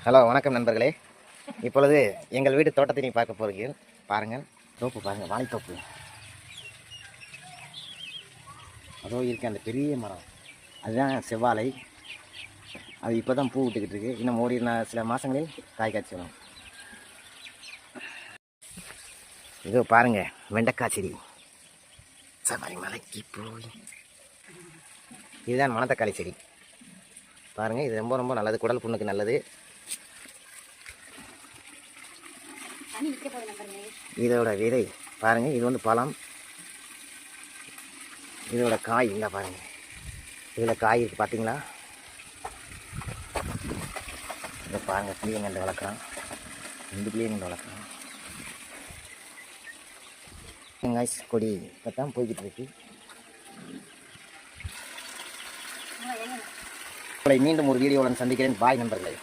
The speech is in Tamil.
ஹலோ, வணக்கம் நண்பர்களே. இப்பொழுது எங்கள் வீட்டு தோட்டத்தை பார்க்க போகிறீர்கள். பாருங்கள், தோப்பு பாருங்கள், வாழைத்தோப்பு. அதோ இருக்க அந்த பெரிய மரம், அதுதான் செவ்வாழை. அது இப்போ தான் பூ விட்டுக்கிட்டு இருக்கு. இன்னும் சில மாதங்களில் காய் காய்ச்சி வரும். இதோ பாருங்க, வெண்டைக்காய் செடி. சபரி மலைக்கு போய் இதுதான் மணத்தக்காளி செடி. பாருங்கள், இது ரொம்ப ரொம்ப நல்லது, குடல் புண்ணுக்கு நல்லது. இதோட விதை பாருங்கள், இது வந்து பழம். இதோட காய் இல்லை பாருங்கள், இதில் காய் இருக்குது பார்த்தீங்களா? இதை பாருங்கள், புளியங்கண்டு வளர்க்குறான், 2 புளியங்கண்டு வளர்க்குறான். வெங்காய் கொடி இப்போ தான் போய்கிட்டு இருக்கு. உங்களை மீண்டும் ஒரு வீடியோவுடன் சந்திக்கிறேன். பாய் நண்பர்களே.